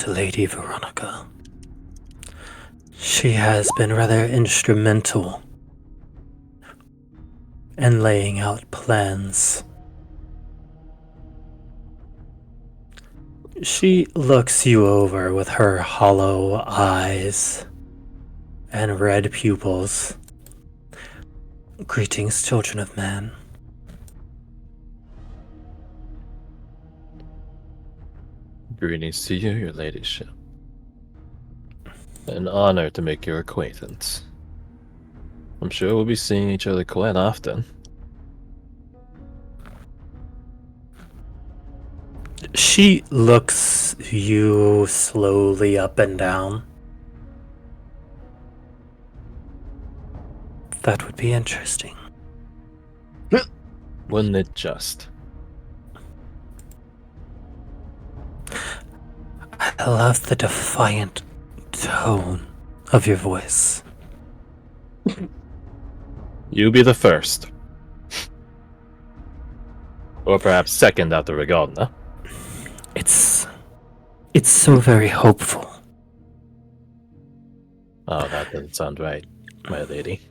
to Lady Veronica. She has been rather instrumental in laying out plans. She looks you over with her hollow eyes and red pupils. Greetings, children of man. Greetings to you, your ladyship. An honor to make your acquaintance. I'm sure we'll be seeing each other quite often. She looks you slowly up and down. That would be interesting. Wouldn't it just? I love the defiant tone of your voice. You be the first. Or perhaps second after Regalna. It's so very hopeful. Oh, that doesn't sound right, my lady.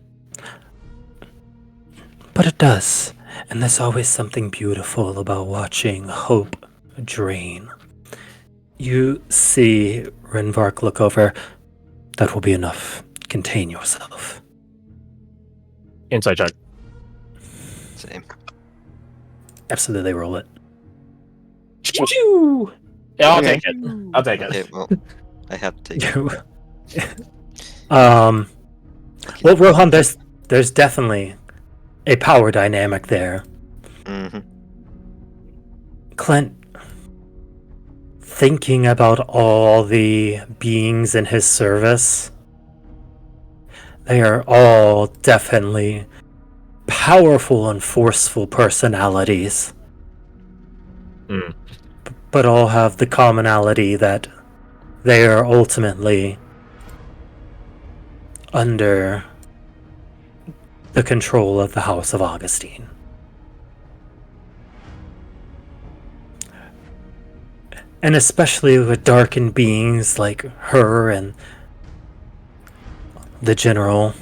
But it does, and there's always something beautiful about watching hope drain. You see Renvark look over. That will be enough. Contain yourself. Inside check. Same. Absolutely roll it. Yeah, I'll take it. I'll take Okay, it. well, I have to take it. Well, Rohan, there's definitely a power dynamic there. Mm-hmm. Clint, thinking about all the beings in his service, they are all definitely powerful and forceful personalities. Mm. But all have the commonality that they are ultimately under the control of the House of Augustine. And especially with darkened beings like her and the General,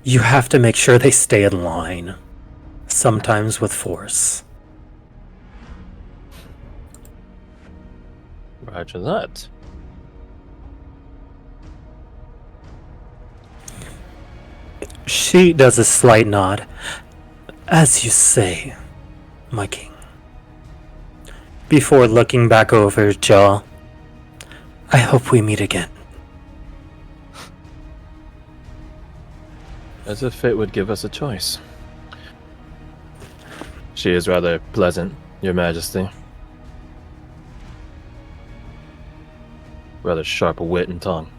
you have to make sure they stay in line, sometimes with force. Roger that. She does a slight nod. As you say, my king. Before looking back over Jaw, I hope we meet again. As if fate would give us a choice. She is rather pleasant, your majesty. Rather sharp of wit and tongue.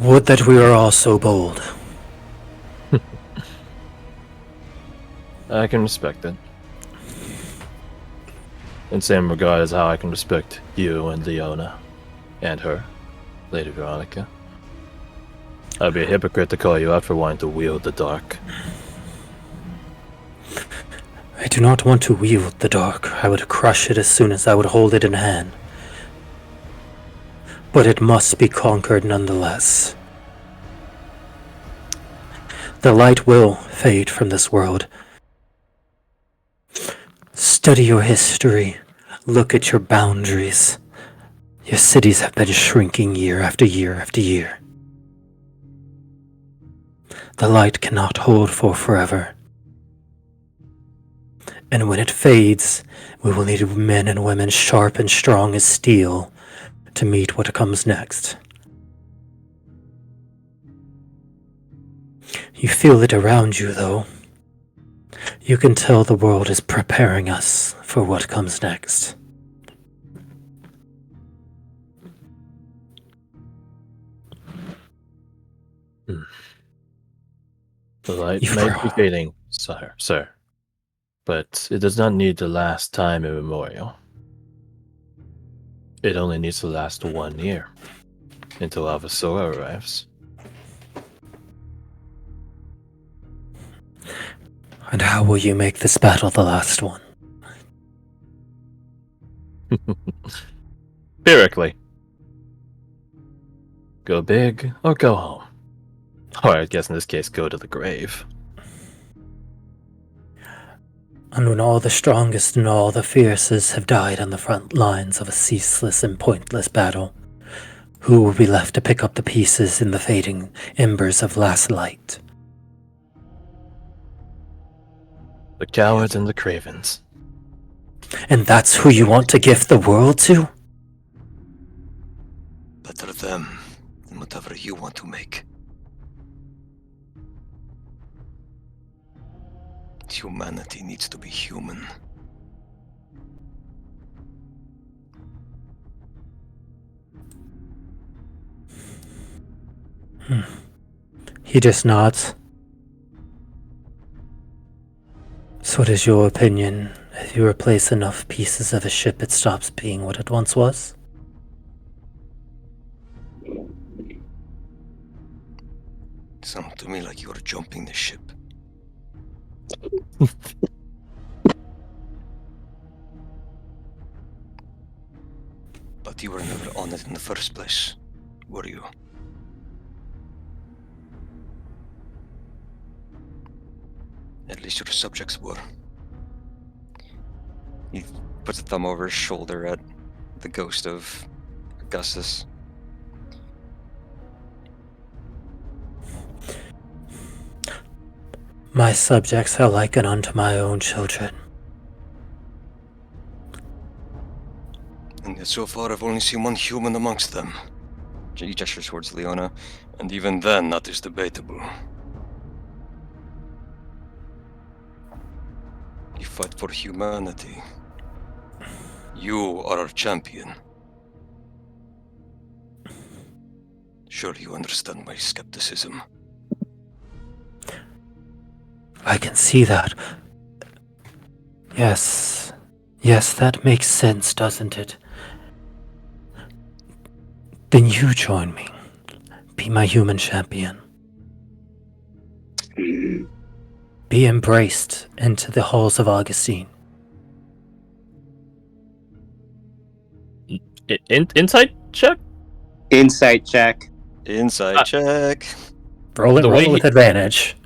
Would that we were all so bold. I can respect it. In same regard as how I can respect you and Leona. And her, Lady Veronica. I'd be a hypocrite to call you out for wanting to wield the dark. I do not want to wield the dark. I would crush it as soon as I would hold it in hand. But it must be conquered nonetheless. The light will fade from this world. Study your history. Look at your boundaries. Your cities have been shrinking year after year after year. The light cannot hold for forever. And when it fades, we will need men and women sharp and strong as steel to meet what comes next. You feel it around you, though. You can tell the world is preparing us for what comes next. The light may be fading, sir. But it does not need to last time immemorial. It only needs to last 1 year, until Avasora arrives. And how will you make this battle the last one? Spirically. Go big or go home. Or I guess in this case, go to the grave. And when all the strongest and all the fiercest have died on the front lines of a ceaseless and pointless battle, who will be left to pick up the pieces in the fading embers of last light? The cowards and the cravens. And that's who you want to gift the world to? Better them than whatever you want to make. Humanity needs to be human. He just nods. So what is your opinion? If you replace enough pieces of a ship, it stops being what it once was? Sounds to me like you're jumping the ship. But you were never on it in the first place, were you? At least your subjects were. He puts a thumb over his shoulder at the ghost of Augustus. My subjects are likened unto my own children. And yet so far I've only seen one human amongst them. He gestures towards Leona, and even then that is debatable. You fight for humanity. You are our champion. Surely you understand my skepticism. I can see that. Yes, that makes sense, doesn't it? Then you join me. Be my human champion. Be embraced into the halls of Augustine. Insight check? Insight check. Inside check. Roll The way it with he- advantage.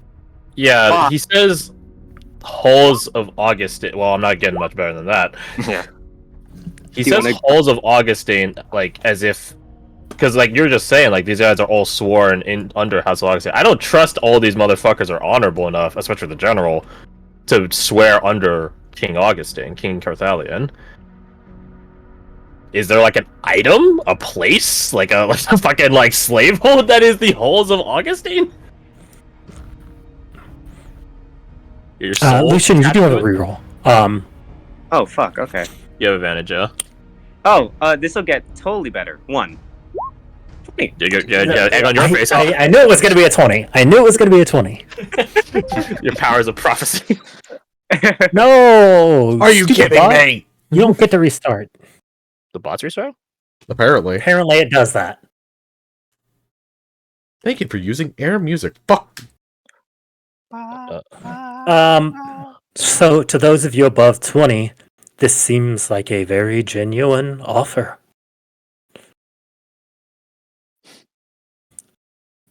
Yeah, Fuck. he says halls of Augustine. Well, I'm not getting much better than that. Yeah. He You says wanna- halls of Augustine, like as if, because like you're just saying, like these guys are all sworn in under House of Augustine. I don't trust all these motherfuckers are honorable enough, especially the general, to swear under King Augustine, King Carthalion. Is there like an item, a place, like a fucking like slave hold that is the halls of Augustine? Your soul Lucian, you do have a tattooed? reroll. Oh, fuck, okay. You have advantage, yeah. Oh, this'll get totally better. 1. Yeah, on your face. I knew it was going to be a 20. I knew it was going to be a 20. Your powers of prophecy. No! Are you stupid kidding bot. me? You don't get to restart. The bots restart? Apparently. Apparently it does that. Thank you for using air music. Fuck. So to those of you above 20, this seems like a very genuine offer.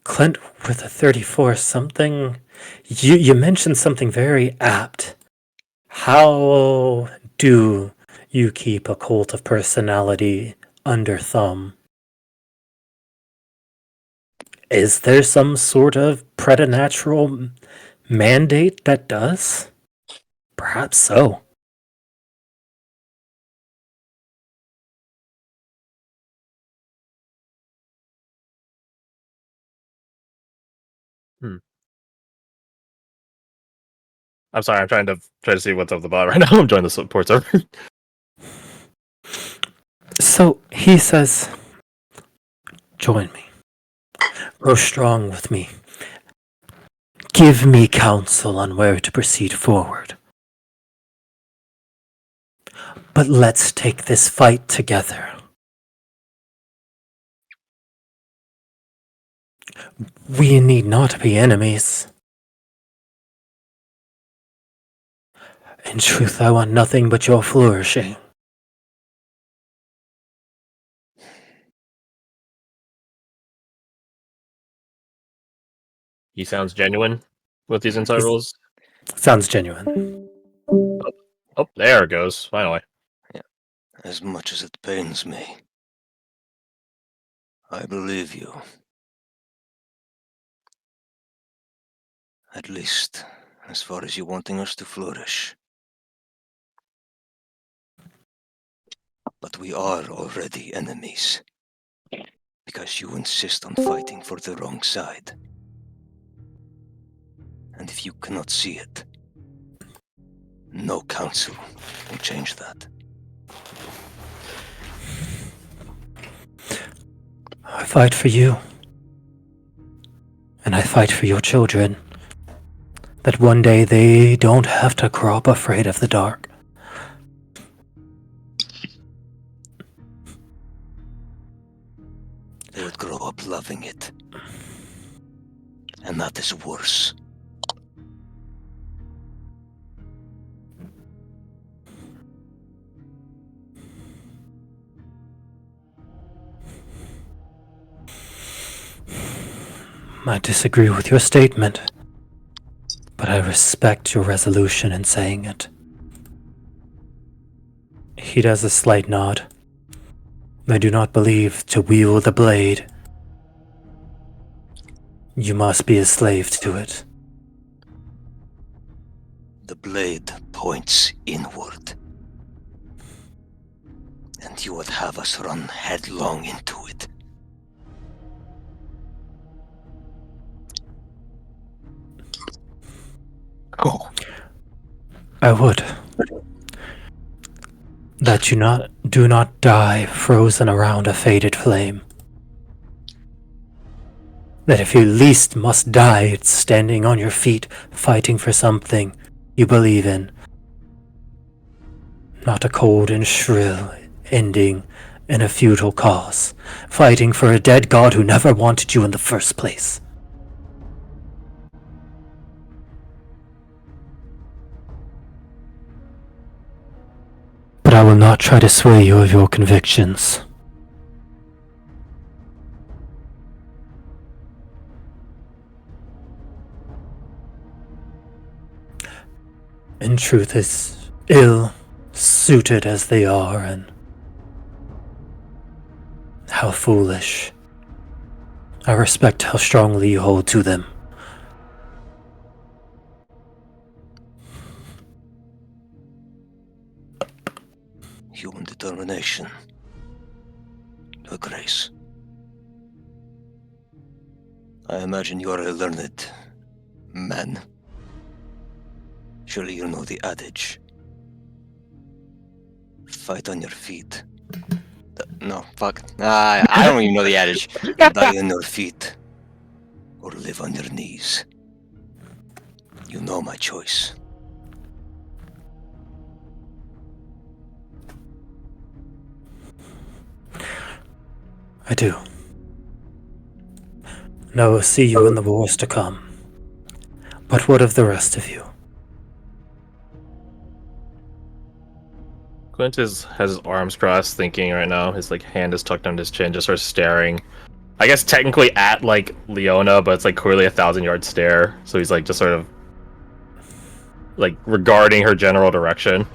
Clint, with a 34, something... You mentioned something very apt. How do you keep a cult of personality under thumb? Is there some sort of preternatural mandate that does? Perhaps so. I'm sorry, I'm trying to see what's up the bot right now. I'm joining the support server. So he says, join me. Grow strong with me. Give me counsel on where to proceed forward. But let's take this fight together. We need not be enemies. In truth, I want nothing but your flourishing. He sounds genuine with these insight He's- rolls. Sounds genuine. Oh, there it goes. Finally. As much as it pains me, I believe you. At least, as far as you wanting us to flourish. But we are already enemies. Because you insist on fighting for the wrong side. And if you cannot see it, no council will change that. I fight for you. And I fight for your children. That one day they don't have to grow up afraid of the dark. They would grow up loving it. And that is worse. I disagree with your statement, but I respect your resolution in saying it. He does a slight nod. I do not believe to wield the blade, you must be a slave to it. The blade points inward. And you would have us run headlong into it. Oh. I would. That you do not die frozen around a faded flame. That if you least must die, it's standing on your feet, fighting for something you believe in. Not a cold and shrill ending in a futile cause, fighting for a dead god who never wanted you in the first place. But I will not try to sway you of your convictions. In truth, as ill-suited as they are, and how foolish, I respect how strongly you hold to them. Human determination. Your grace. I imagine you are a learned man. Surely you know the adage. Fight on your feet. No, fuck. I don't even know the adage. Die on your feet. Or live on your knees. You know my choice. I do. And I will see you in the wars to come. But what of the rest of you? Clint has his arms crossed, thinking right now. His hand is tucked under his chin, just sort of staring. I guess technically at Leona, but it's clearly a 1,000-yard stare. So he's just sort of regarding her general direction.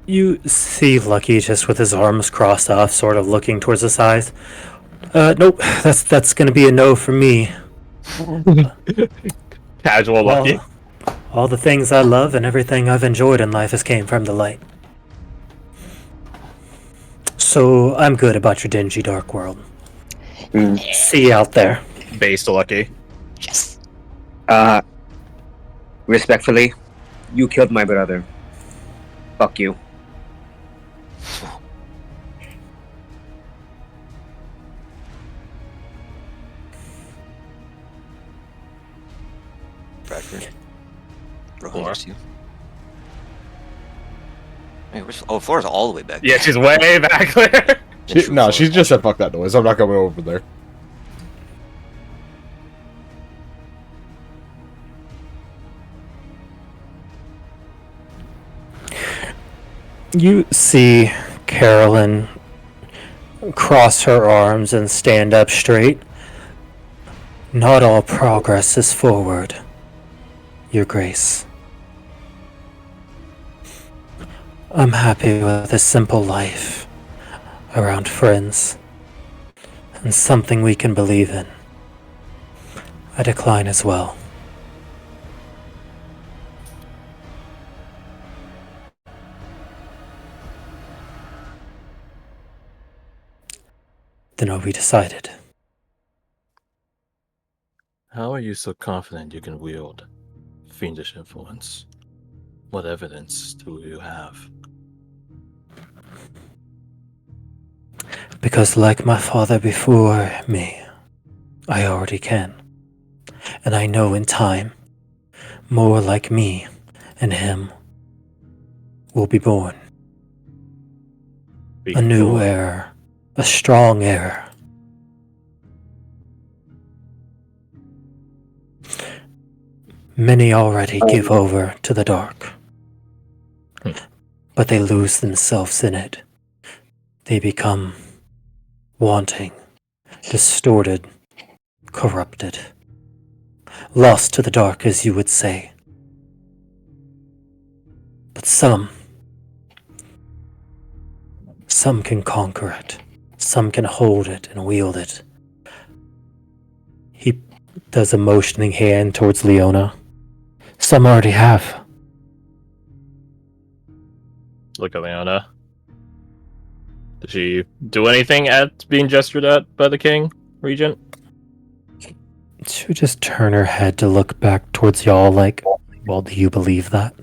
You see Lucky just with his arms crossed off, sort of looking towards the side. Nope, that's gonna be a no for me. Casual Lucky. All the things I love and everything I've enjoyed in life has came from the light. So I'm good about your dingy dark world. See you out there. Base to Lucky. Yes. Respectfully, you killed my brother. Fuck you. Bradford. Rohan, Floor. just you. Hey, Flora's all the way back. Yeah, she's way back there. She just said fuck that noise. I'm not going over there. You see Carolyn cross her arms and stand up straight. Not all progress is forward, Your Grace. I'm happy with a simple life around friends and something we can believe in. I decline as well. Then are we decided? How are you so confident you can wield fiendish influence? What evidence do you have? Because like my father before me, I already can. And I know in time, more like me and him will be born. A new heir, a strong heir. Many already give over to the dark, but they lose themselves in it. They become wanting, distorted, corrupted, lost to the dark, as you would say. But some can conquer it. Some can hold it and wield it. He does a motioning hand towards Leona. Some already have. Look at Leona. Did she do anything at being gestured at by the king, Regent? She would just turn her head to look back towards y'all like, well, do you believe that?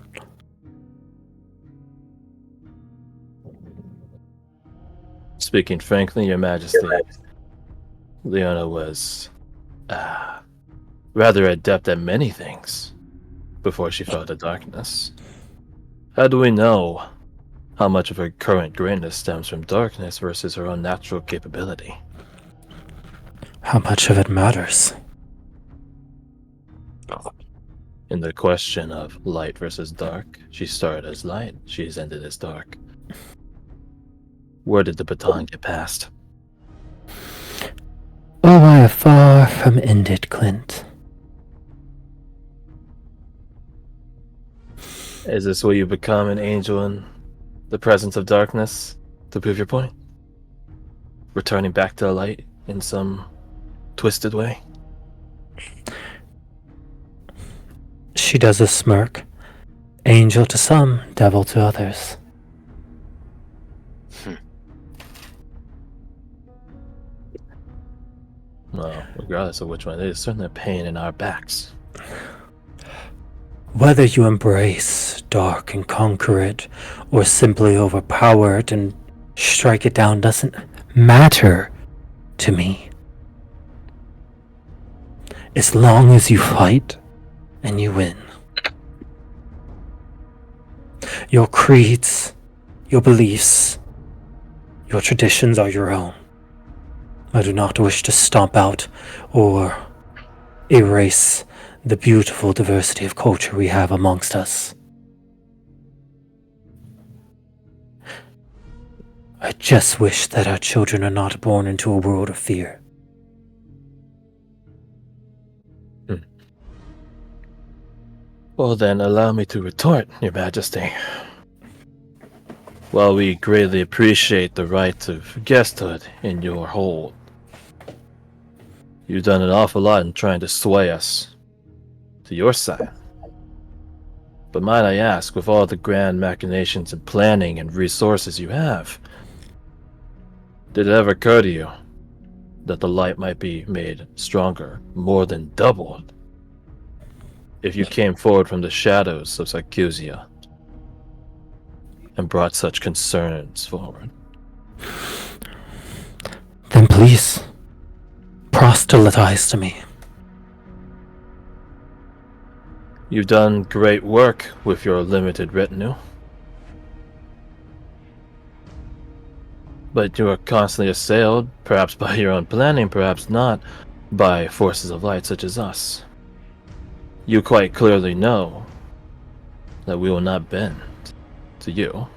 Speaking frankly, Your Majesty, Leona was rather adept at many things before she fell to darkness. How do we know how much of her current greatness stems from darkness versus her own natural capability? How much of it matters? In the question of light versus dark, she started as light, she's ended as dark. Where did the baton get passed? Oh, I am far from ended, Clint. Is this where you become an angel in the presence of darkness to prove your point? Returning back to the light in some twisted way? She does a smirk. Angel to some, devil to others. Well, regardless of which one it is, certainly a pain in our backs. Whether you embrace dark and conquer it, or simply overpower it and strike it down doesn't matter to me. As long as you fight and you win. Your creeds, your beliefs, your traditions are your own. I do not wish to stomp out or erase the beautiful diversity of culture we have amongst us. I just wish that our children are not born into a world of fear. Well then, allow me to retort, Your Majesty. While we greatly appreciate the right of guesthood in your hold, you've done an awful lot in trying to sway us to your side. But might I ask, with all the grand machinations and planning and resources you have, did it ever occur to you that the light might be made stronger, more than doubled, if you came forward from the shadows of Sycusia and brought such concerns forward? Then please, proselytize to me. You've done great work with your limited retinue. But you are constantly assailed, perhaps by your own planning, perhaps not, by forces of light such as us. You quite clearly know that we will not bend to you.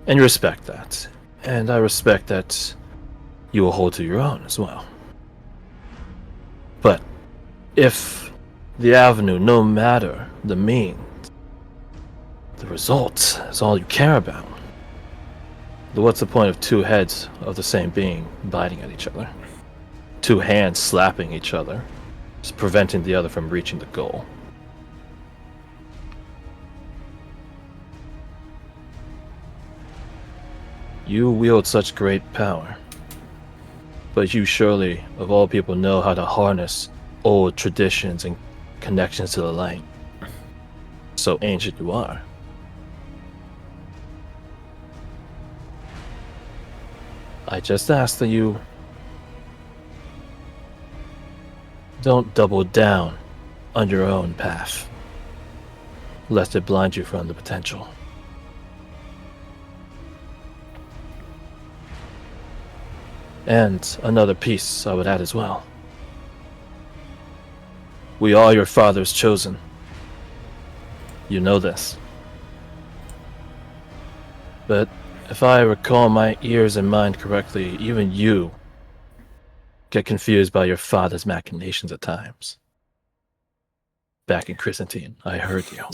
And you respect that. And I respect that you will hold to your own as well. But if the avenue, no matter the means, the result is all you care about, then what's the point of two heads of the same being biting at each other? Two hands slapping each other, just preventing the other from reaching the goal. You wield such great power, but you surely, of all people, know how to harness old traditions and connections to the light. So ancient you are. I just ask that you don't double down on your own path, lest it blind you from the potential. And another piece I would add as well. We are your father's chosen. You know this. But if I recall my ears and mind correctly, even you get confused by your father's machinations at times. Back in Chrysantine, I heard you.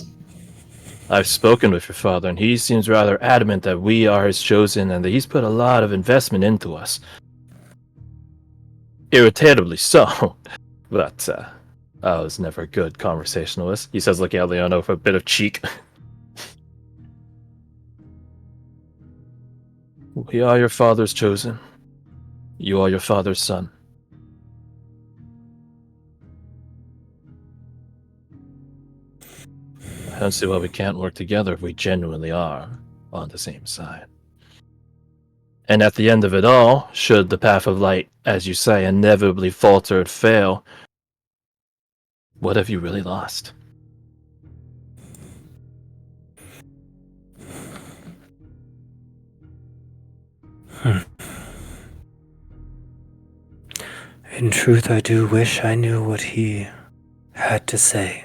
I've spoken with your father, and he seems rather adamant that we are his chosen and that he's put a lot of investment into us. Irritably so, but I was never a good conversationalist. He says, looking at Leona with a bit of cheek. We are your father's chosen. You are your father's son. I don't see why we can't work together if we genuinely are on the same side. And at the end of it all, should the path of light, as you say, inevitably falter and fail, what have you really lost? In truth, I do wish I knew what he had to say.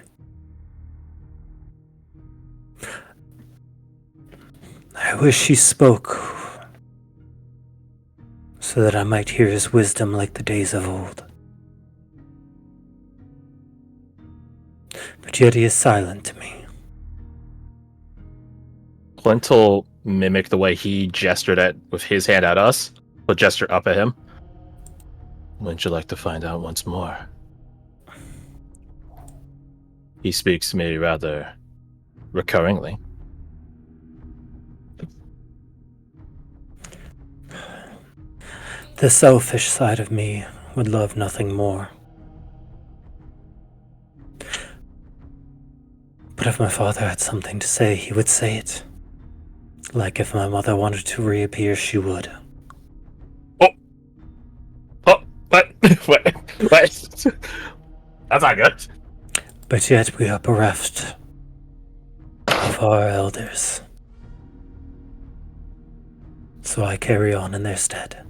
I wish he spoke, so that I might hear his wisdom like the days of old. But yet he is silent to me. Clint will mimic the way he gestured at with his hand at us, but gesture up at him. Wouldn't you like to find out once more? He speaks to me rather recurringly. The selfish side of me would love nothing more. But if my father had something to say, he would say it. Like if my mother wanted to reappear, she would. Oh, what? What? That's not good. But yet we are bereft of our elders. So I carry on in their stead.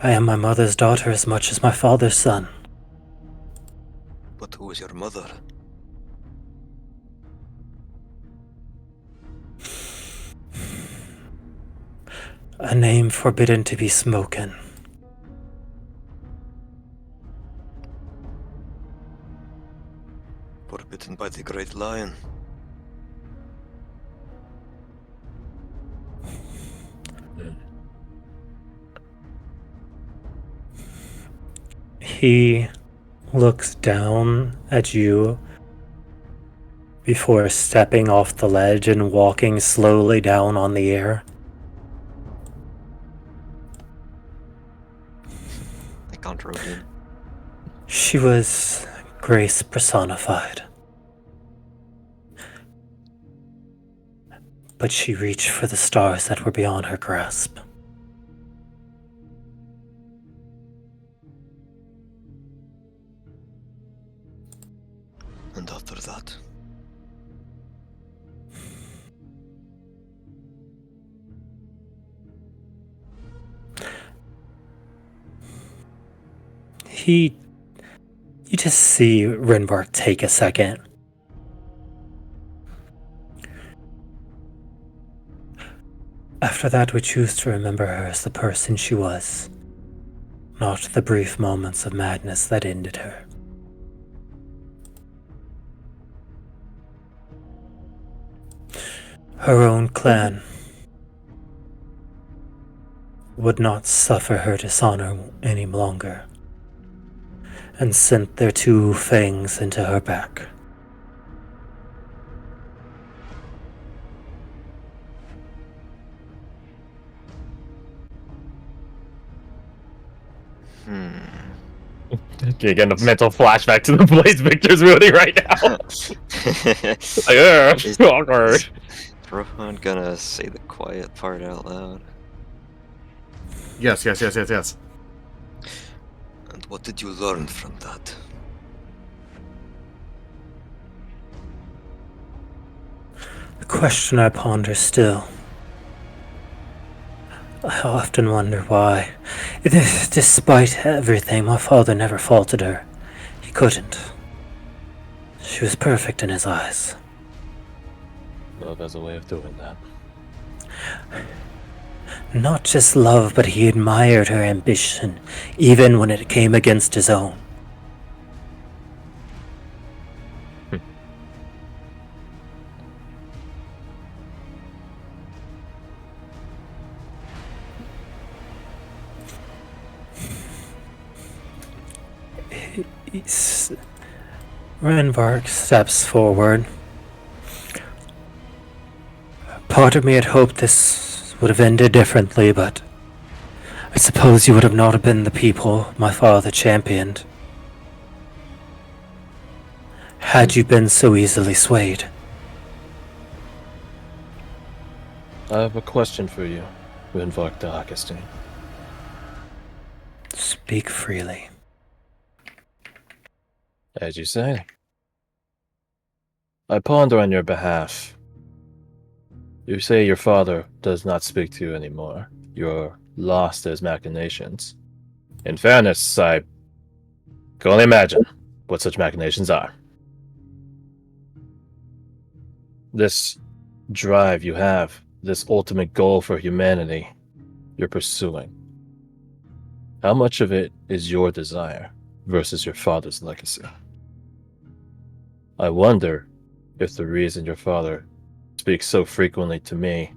I am my mother's daughter as much as my father's son. But who is your mother? A name forbidden to be spoken. Forbidden by the great lion. He looks down at you before stepping off the ledge and walking slowly down on the air. I can't roll in. She was grace personified. But she reached for the stars that were beyond her grasp. And after that, You just see Renvark take a second. After that, we choose to remember her as the person she was, not the brief moments of madness that ended her. Her own clan would not suffer her dishonor any longer, and sent their 2 fangs into her back. You're getting a mental flashback to the Blaze Victor's wielding right now. Like, awkward. Is Rohan gonna say the quiet part out loud? Yes. And what did you learn from that? The question I ponder still. I often wonder why, despite everything, my father never faulted her. He couldn't. She was perfect in his eyes. Love has a way of doing that. Not just love, but he admired her ambition, even when it came against his own. Renvark steps forward. Part of me had hoped this would have ended differently, but I suppose you would have not been the people my father championed. Had you been so easily swayed. I have a question for you, Renvark de Hakestein. Speak freely. As you say. I ponder on your behalf. You say your father does not speak to you anymore. You're lost to his machinations. In fairness, I can only imagine what such machinations are. This drive you have, this ultimate goal for humanity you're pursuing, how much of it is your desire versus your father's legacy? I wonder if the reason your father speaks so frequently to me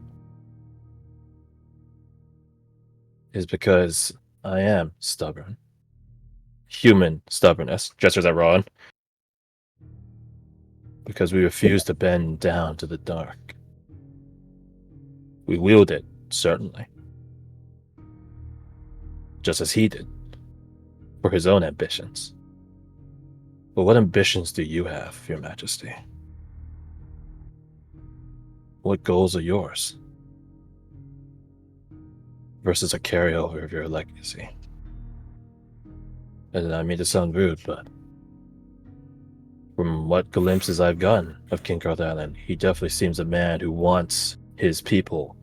is because I am stubborn. Human stubbornness, gestures at Ron. Because we refuse to bend down to the dark. We wield it, certainly. Just as he did. For his own ambitions. But what ambitions do you have, Your Majesty? What goals are yours? Versus a carryover of your legacy. And I mean to sound rude, but from what glimpses I've gotten of King Garth Island, he definitely seems a man who wants his people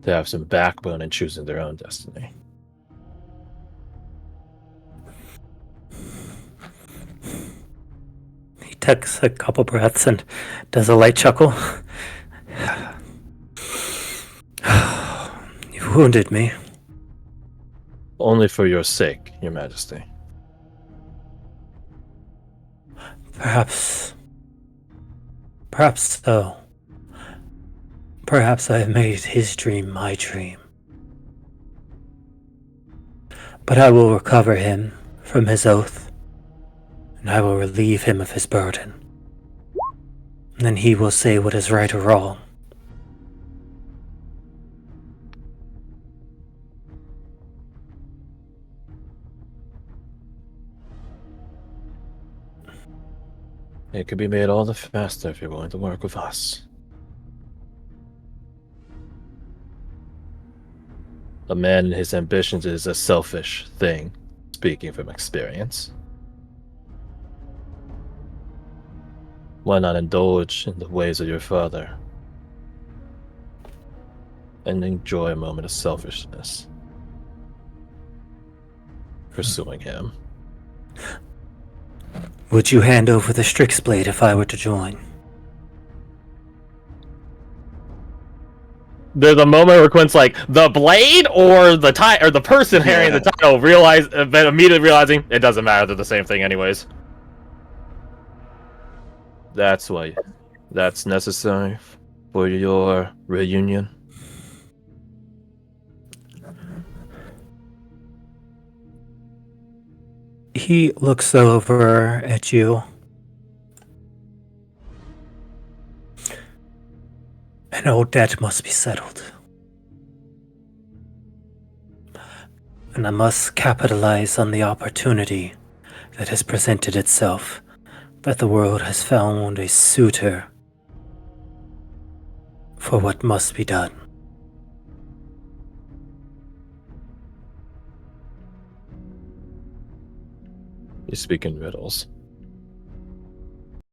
to have some backbone in choosing their own destiny. He takes a couple breaths and does a light chuckle. You wounded me. Only for your sake, Your Majesty. Perhaps so. Perhaps I have made his dream my dream. But I will recover him from his oath, and I will relieve him of his burden. And then he will say what is right or wrong. It could be made all the faster if you're willing to work with us. A man and his ambitions is a selfish thing, speaking from experience. Why not indulge in the ways of your father and enjoy a moment of selfishness, pursuing him? Would you hand over the Strixblade if I were to join? there's a moment where Quinn's like, the blade or the person carrying the title, but immediately realizing it doesn't matter, they're the same thing anyways. That's why that's necessary for your reunion. He looks over at you. An old debt must be settled. And I must capitalize on the opportunity that has presented itself, that the world has found a suitor for what must be done. You speak in riddles.